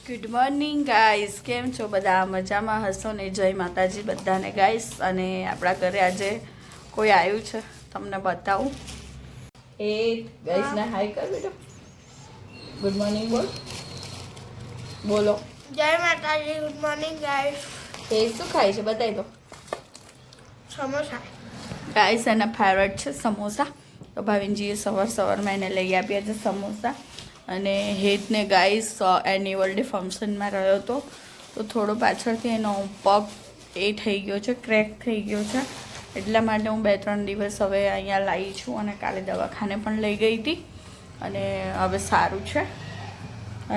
Good morning guys, કેમ છો બધા? મજામાં હશો ને? જય માતાજી બધાને ગાઈસ. અને આપણા ઘરે આજે કોઈ આવ્યું છે, તમને બતાવું. એ ગાઈસ ને હાય કર બેટો. ગુડ મોર્નિંગ બોલ. બોલો જય માતાજી. Good morning guys. એ શું ખાય છે બતાવી દો. સમોસા ગાઈસ એના ફેવરેટ છે સમોસા. તો ભાવિનજીએ સવારમાં એને લઈ આપ્યા છે સમોસા. અને હેતને ગાઈસ એન્યુઅલ ડે ફંક્શનમાં રહ્યો હતો, તો થોડો પાછળથી એનો પગ એ થઈ ગયો છે, ક્રેક થઈ ગયો છે. એટલા માટે હું 2-3 દિવસ હવે અહીંયા લાવી છું અને કાલે દવાખાને પણ લઈ ગઈ હતી અને હવે સારું છે.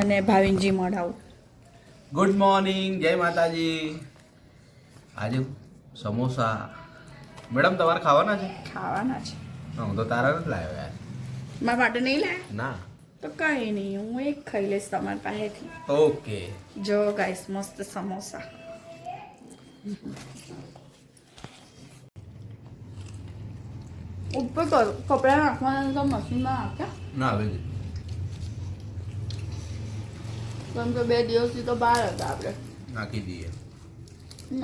અને ભાવિનજી મળાવું. ગુડ મોર્નિંગ, જય માતાજી. આજે સમોસા મેડમ તમારે ખાવાના છે? ખાવાના છે. હું તો તારા નથી લાવ્યો યાર. મારા માટે નહીં લાયા? ના. તો કંઈ નહીં, હું એક ખાઈ લઈશ તમારી પાસેથી. ઓકે. જો ગાઈસ મસ્ત સમોસા. ઉપર કપડાં નાખવાના તો મશીનમાં નાખ્યા? ના હવે કેમ કે 2 દિવસથી તો બહાર હતા આપણે. નાખી દઈએ.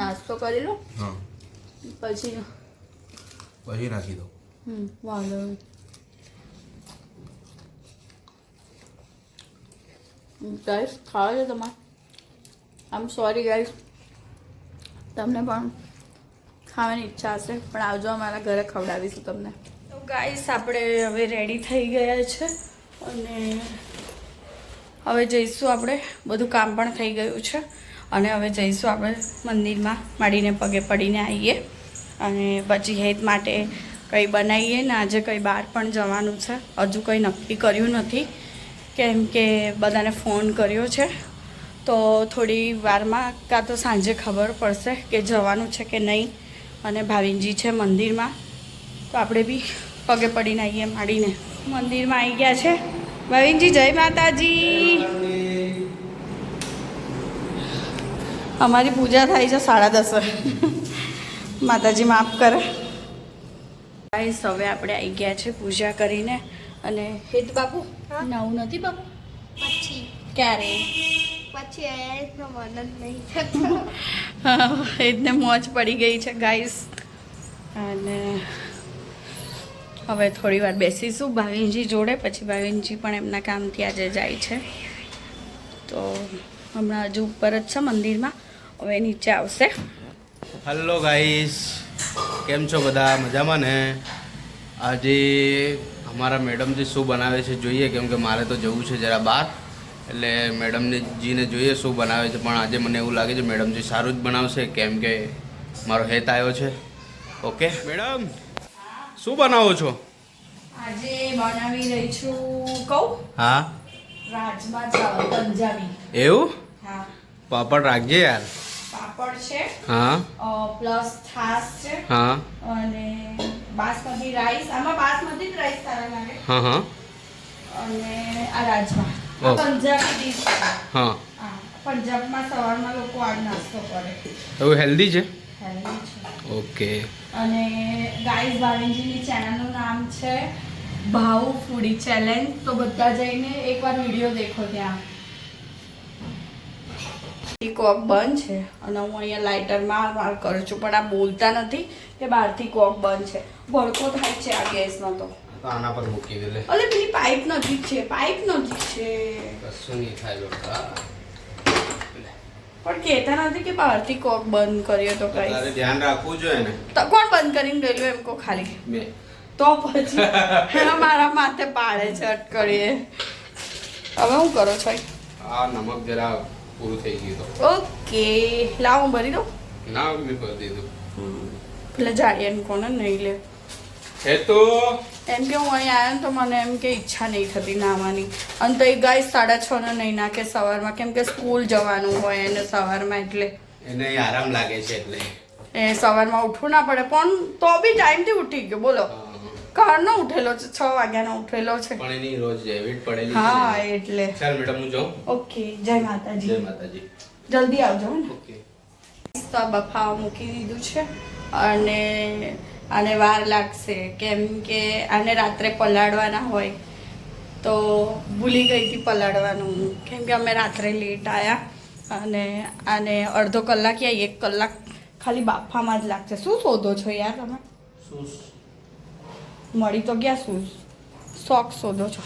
નાસ્તો કરી લો હા, પછી પછી નાખી દો. વાંધો નહીં. ગાઈસ ખાવા છે તમારે? આમ સોરી ગાઈસ, તમને પણ ખાવાની ઈચ્છા હશે પણ આવજો, અમારા ઘરે ખવડાવીશું તમને. તો ગાઈસ આપણે હવે રેડી થઈ ગયા છે અને હવે જઈશું આપણે. બધું કામ પણ થઈ ગયું છે અને હવે જઈશું આપણે મંદિરમાં, મળીને પગે પડીને આવીએ અને પછી હેત માટે કંઈ બનાવીએ ને. આજે કંઈ બહાર પણ જવાનું છે, હજુ કંઈ નક્કી કર્યું નથી કેમ કે બધાને ફોન કર્યો છે. તો થોડી વારમાં કાં તો સાંજે ખબર પડશે કે જવાનું છે કે નહીં. અને ભાવિનજી છે મંદિરમાં, તો આપણે બી પગે પડીને આવીએ. માંડીને મંદિરમાં આવી ગયા છે. ભાવિનજી જય માતાજી. અમારી પૂજા થાય છે 10:30. માતાજી માફ કરે. ગાઈસ હવે આપણે આવી ગયા છે પૂજા કરીને. અને હેત બાપુ નવું નથી બાપુ? પછી ક્યારે? પછી આયાનો મન જ નહીં થતો. હેતને મોજ પડી ગઈ છે ગાઈસ. અને હવે થોડી વાર બેસીશું ભાવિનજી જોડે, પછી ભાવિનજી પણ એમના કામથી આજે જાય છે. તો હમણાં હજુ ઉપર જ છે મંદિરમાં, હવે નીચે આવશે. હેલો ગાઈસ, કેમ છો બધા? મજામાં ને? આજે અમારા મેડમજી શું બનાવે છે જોઈએ, કેમ કે મારે તો જવું છે જરા બહાર, એટલે મેડમજીને જોઈએ શું બનાવે છે. પણ આજે મને એવું લાગે છે મેડમજી સારું જ બનાવશે કેમ કે મારો હેત આવ્યો છે. ઓકે મેડમ, શું બનાવો છો? આજે બનાવી રહી છું કહું, હા, રાજમા ચાવલ પંજાબી. એવું? હા, પાપડ રાખજે યાર. પાપડ છે, હા પ્લસ છાશ છે હા અને બાસમતી રાઈસ. આમાં બાસમતી જ રાઈસ સારા લાગે. હા હા અને આ રાજમા. આ ઓહ. પંજાબી ડીશ છે. હા. હા, પંજાબમાં સવારમાં લોકો આ નાસ્તો કરે. એવું હેલ્ધી છે? હેલ્ધી છે. ઓકે. અને ગાઈસ ભાવિનજીની ચેનલનું નામ છે ભાવ ફૂડી ચેલેન્જ. તો બધા જઈને એકવાર વિડીયો દેખો. ત્યાં કોક બંધ છે અને હું અહીંયા લાઇટરમાં વાર કરું છું, પણ આ બોલતા નથી કે બહારથી કોક બંધ છે. ભડકો થાય છે આ ગેસનો. તો આના પર મૂકી દે લે. અલે પેલી પાઇપ નજીક છે, પાઇપ નજીક છે. કશું નહીં થાય બેટા. પણ કહેતા નથી કે બહારથી કોક બંધ કર્યો તો કઈ. તારે ધ્યાન રાખવું જોઈએ ને. તો કોણ બંધ કરીને ગયેલું એમ કો ખાલી? મેં. તો પછી મારા માથે પાડે છે અટકળીએ. હવે હું કરો છો? આ નમક જરા પૂરું થઈ ગયું તો. ઓકે, લાવ હું ભરી દઉં. ના મેં કરી દીધું. પેલા જાડિયાનું કોને નહીં લે. એ તો એમ કે હું અહીં આવ્યો ને તો મને એમ કે ઈચ્છા નહીં થતી નાહવાની. અને તો એ ગાઈસ 6:30 ને નહીં નાખે સવારમાં, કેમ કે સ્કૂલ જવાનું હોય એને સવારમાં, એટલે એને આરામ લાગે છે એટલે. એ સવારમાં ઉઠવું ના પડે. પણ તો બી ટાઈમથી ઉઠી ગયો બોલો. કારનો ઉઠેલો છે, 6 વાગ્યાનો ઉઠેલો છે. પણ એની રોજ હેબિટ પડેલી છે હા ને. એટલે. ચાલ મેડમ હું જાઉં. ઓકે, જય માતાજી. જય માતાજી. જલ્દી આવજો ને. ઓકે. તો બફાવા મૂકી દીધું છે અને આને વાર લાગશે કેમ કે આને રાત્રે પલાળવાના હોય તો ભૂલી ગઈ હતી પલાળવાનું કેમ કે અમે રાત્રે લેટ આવ્યા અને અડધો કલાક યા 1 કલાક ખાલી બાફામાં જ લાગશે. શું શોધો છો યાર તમે? મળી તો ગયા શું શોખ શોધો છો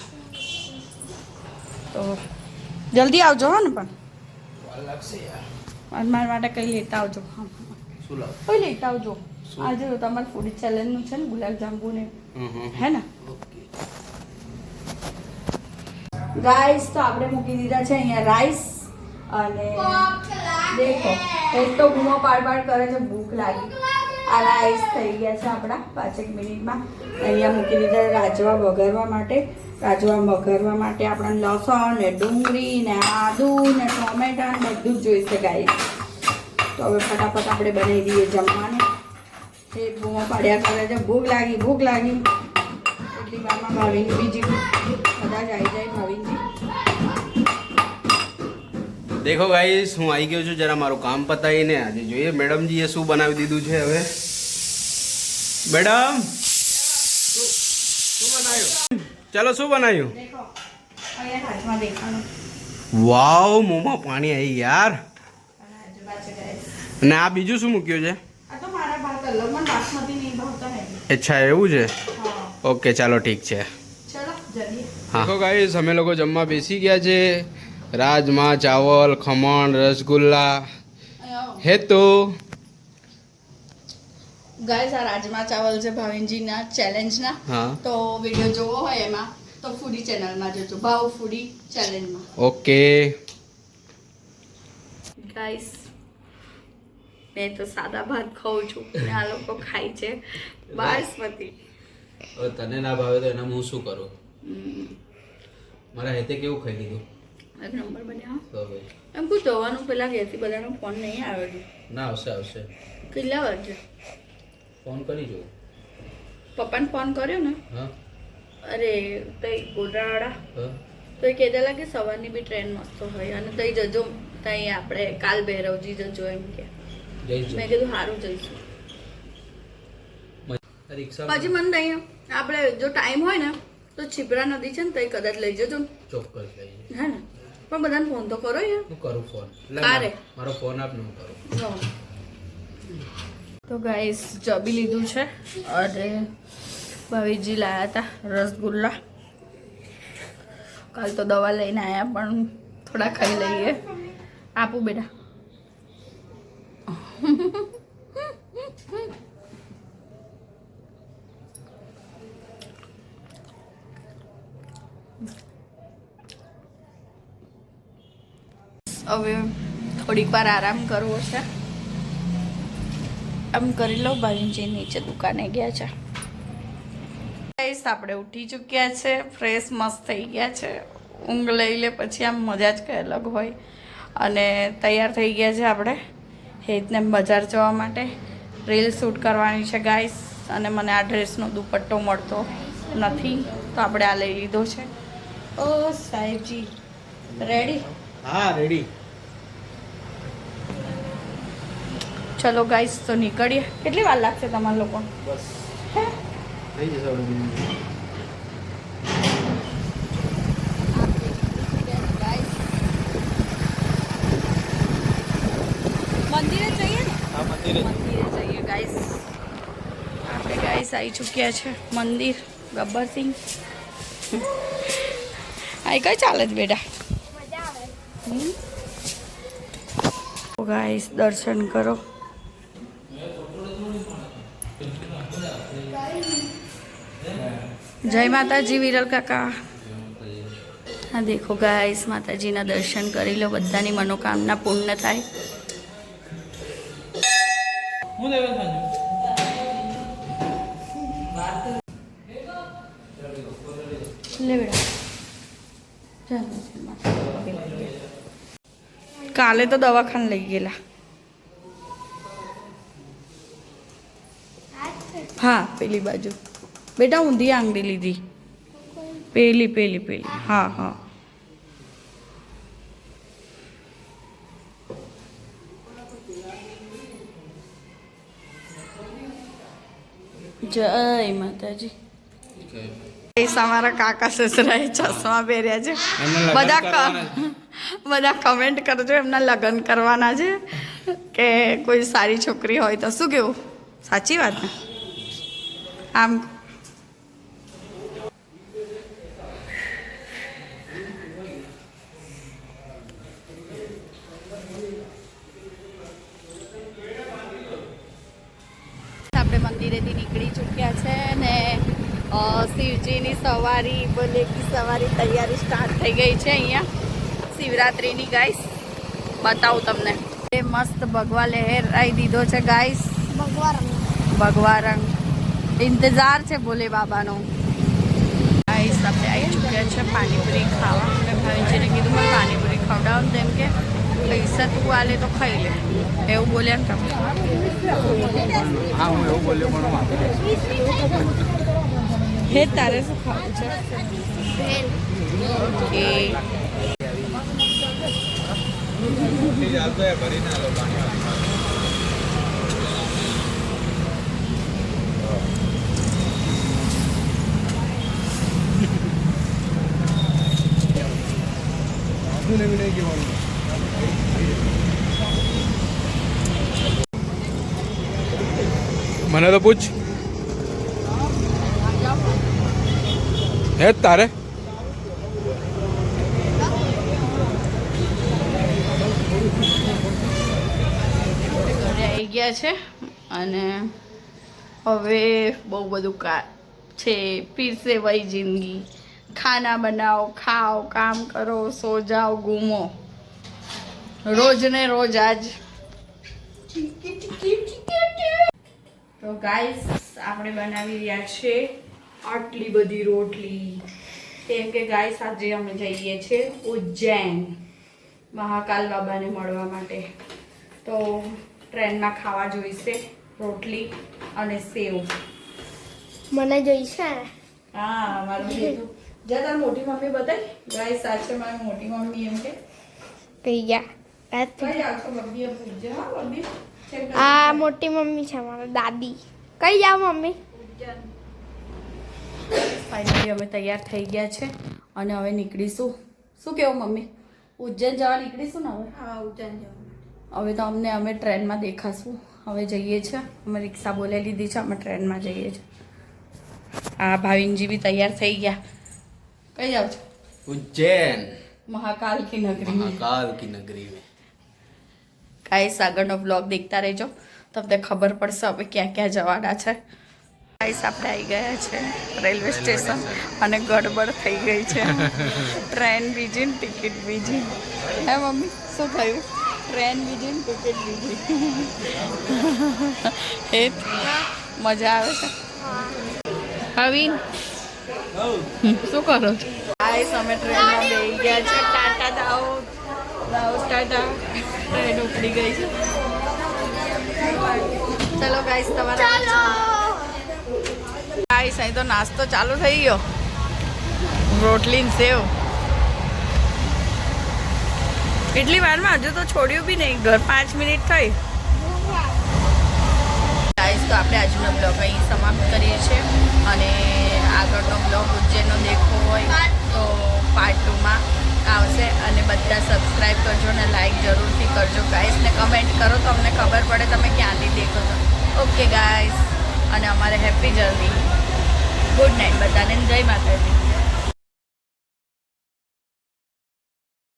તો જલ્દી આવજો હો ને પણ મારા માટે કંઈ લેતા આવજો. કોઈ લેતા આવજો. આજે તો તમારે ફૂડી ચેલેન્જનું છે ને ગુલાબજાંબુ ને હે ને ગાઈસ. તો આપણે મૂકી દીધા છે અહીંયા રાઈસ અને દેખો એક તો બૂમો પાડ કરે છે ભૂખ લાગી. આ રાઈસ થઈ ગયા છે આપણા 5 મિનિટમાં. અહીંયા મૂકી દીધા રાજવા વઘારવા માટે. રાજવા વઘારવા માટે આપણને લસણ ને ડુંગળી ને આદુ ને ટોમેટા ને બધું જ જોઈશે ગાઈસ. તો હવે ફટાફટ આપણે બનાવી દઈએ જમવાનું. એ બૂમો પાડ્યા કરે છે ભૂખ લાગી એટલી વારમાં ભાવિની બીજી કદાચ આવી જાય ભાવિનજી. દેખો ગાઈસ હું આવી ગયો છું જરા મારું કામ પતાવીને. આજે જોઈએ મેડમજીએ શું બનાવી દીધું છે. હવે મેડમ શું બનાવ્યું? ચાલો શું બનાવ્યું? દેખો અહીંયા હાથમાં દેખાનું. વાવ મોંમાં પાણી આવી યાર. આજુબાજુ ગાઈસ. અને આ બીજું શું મૂક્યું છે? આ તો મારા ભાત અલગ મને બાસમતી નહીં ભાવતા ને. અચ્છા એવું છે. હા ઓકે ચાલો ઠીક છે. ચલો જલ્દી. હા તો ગાઈસ અમે લોકો જમવા બેસી ગયા છે. રાજમા ચાવલ ખમણ રસગુલ્લા હેતુ ગાઈસ આ રાજમા ચાવલ છે ભાવિનજીના ચેલેન્જના. હા તો વિડીયો જોવો હોય એમાં તો ફૂડી ચેનલમાં જોજો ભાવ ફૂડી ચેલેન્જમાં. ઓકે ગાઈસ મેં તો સાદા ભાત ખાઉં છું અને આ લોકો ખાય છે બાસમતી. હવે તને ના ભાવે તો એના હું શું કરું? મારા હેતે કેવું ખાઈ લીધું? એક નંબર બન્યા. તો હવે એમ કોઈ જવાનું પેલા ઘેરથી બધાનો ફોન નહીં આવેલો. ના આવશે કેટલા વાગે ફોન કરી જો. પપ્પાને ફોન કર્યો ને હા અરે તઈ ગોડાવાળા હા તો એ કહેતા કે સવારની બી ટ્રેન મસ્ત હોય અને તઈ જજો તઈ આપણે કાલ ભૈરવજી જજો એમ કે. મેં કીધું સારું જઈશું. પછી મને તઈ આપણે જો ટાઈમ હોય ને તો છીપરા નદી છે ને તઈ કદાચ લઈ જજો. ચોક્કસ લઈ હે ને પણ બધાને ફોન તો કરો યાર. હું કરું ફોન. કારે મારો ફોન આપ ને હું કરું. તો ગાઈસ જમી લીધું છે અને ભાવિજી લાયા હતા રસગુલ્લા. કાલ તો દવા લઈને આવ્યા પણ થોડા ખાઈ લઈએ. આપું બેટા. હવે થોડીક વાર આરામ કરવો છે. આમ કરી લો. ભાવિનજી નીચે દુકાને ગયા છે. ગાઈસ આપણે ઉઠી ચૂક્યા છે. ફ્રેશ મસ્ત થઈ ગયા છે. ઊંઘ લઈ લે પછી આમ મજા જ કંઈ અલગ હોય. અને તૈયાર થઈ ગયા છે આપણે હેતને બજાર જવા માટે. રીલ શૂટ કરવાની છે ગાઈસ. અને મને આ ડ્રેસનો દુપટ્ટો મળતો નથી તો આપણે આ લઈ લીધો છે. ઓ સાહેબજી રેડી? હા રેડી. ચલો ગાઈસ તો નીકળીએ. કેટલી વાર લાગશે તમારા લોકો? બસ હે થઈ જશે આપણે. મંદિરે જઈએ ને? હા મંદિરે જઈએ ગાઈસ. આપણે ગાઈસ આવી ચૂક્યા છે મંદિર ગબ્બરસિંહ. આ કઈ ચાલે જ બેટા? ગાઈસ દર્શન કરો. જય માતાજી વિરલ કાકા. હા દેખો ગાઈસ માતાજીના દર્શન કરી લો. બધાની મનોકામના પૂર્ણ થાય. લે બેટા. કાલે તો દવાખાને લઈ ગયેલા. હા પેલી બાજુ બેટા ઊંધી આંગળી લીધી. પેલી હા હા. જય માતાજી. અમારા કાકા સસરાએ ચશ્મા પહેર્યા છે. બધા કમેન્ટ કરજો, એમના લગ્ન કરવાના છે કે કોઈ સારી છોકરી હોય તો. શું કેવું? સાચી વાત ને? આમ આપણે મંદિરેથી નીકળી ચૂક્યા છે ને શિવજીની સવારી બોલે કે સવારી તૈયારી સ્ટાર્ટ થઈ ગઈ છે અહીંયા શિવરાત્રિની. ગાઈસ બતાવું તમને, એ મસ્ત ભગવા લહેરાઈ દીધો છે ગાઈસ. ભગવા રંગ ઇંતજાર છે ભોલે બાબાનો. ગાઈસ આપણે આવી ચૂક્યા છે પાણીપુરી ખાવા. મેં ભાવિનજીને કીધું મને પાણીપુરી ખવડાવો, તેમ કે પૈસા તું આલે તો ખાઈ લે, એવું બોલ્યા ને તમે. હા, હું એવું બોલ્યો પણ હું આપી દઈશ. હે તારે શું ખાવું છે? ઓકે મને તો પૂછ હે તારે. ઘરે આવી ગયા છે અને હવે બહુ બધું છે. પીરસે વહી જિંદગી, ખાના બનાવો, ખાઓ, કામ કરો, સો જાઓ, ઘૂમો, રોજ ને રોજ આજ. તો ગાઈસ આપણે બનાવી રહ્યા છે આટલી બધી રોટલી, કેમ કે ગાઈસ આજે અમે જઈએ છીએ ઉજ્જૈન મહાકાલ બાબાને મળવા માટે. તો ટ્રેનમાં ખાવા જોઈશે રોટલી અને સેવ. મને જોઈશે. હા, મારું કીધું જા તાર મોટી મમ્મી બતાવી. ગાઈસ આ છે મારી મોટી મમ્મી. એમ કે પૈયા કઈ આવશો બબ્બી? એમ પૂછજે. હા બબ્બી, આ મોટી મમ્મી છે મારા દાદી. કઈ જાવ મમ્મી? ફાઇનલી અમે તૈયાર થઈ ગયા છે અને હવે નીકળીશું. શું કેવું મમ્મી? ઉજ્જૈન જવા નીકળીશું ને હવે? હા, ઉજ્જૈન જવાનું. હવે તો અમે ટ્રેનમાં દેખાશું. હવે જઈએ છીએ, અમે રિક્ષા બોલાવી લીધી છે, અમે ટ્રેનમાં જઈએ છીએ. આ ભાવિનજી બી તૈયાર થઈ ગયા. કઈ જાવ છો? ઉજ્જૈન મહાકાલ કી નગરી. મહાકાલ કી નગરી में. ગાઈસ આગળનો બ્લોગ દેખતા રહેજો, તમને ખબર પડશે હવે ક્યાં ક્યાં જવાના છે. ગાઈસ આપણે આવી ગયા છે રેલવે સ્ટેશન અને ગડબડ થઈ ગઈ છે. ટ્રેન બીજી ને ટિકિટ બીજી. હે મમ્મી, શું થયું? ટ્રેન બીજી ને ટિકિટ બીજી. એ મજા આવે છે. હવીન શું કરો છો? ગાઈસ અમે ટ્રેનમાં બેસી ગયા છે. ટાટા દાઉદ, દાઉદ ટાટા. ટ્રેન ઉપડી ગઈ છે. ચલો ગાઈસ તમારા ગાઈસ અહીં તો નાસ્તો ચાલુ થઈ ગયો. રોટલી ને સેવ. એટલી વારમાં હજુ તો છોડ્યું બી નહીં. ઘર 5 મિનિટ થઈ. ગાઈસ તો આપણે આજનો બ્લોગ અહીં સમાપ્ત કરીએ છીએ અને આગળનો બ્લોગ ઉજ્જૈનનો દેખવો હોય તો પાર્ટ 2માં આવશે. અને બધા સબસ્ક્રાઈબ કરજો અને લાઈક જરૂરથી કરજો ગાઈસ, ને કમેન્ટ કરો તો અમને ખબર પડે તમે ક્યાંથી દેખો છો. ઓકે ગાઈસ, અને અમારે હેપી જર્ની. ગુડ નાઇટ બધાને. જય માતાજી.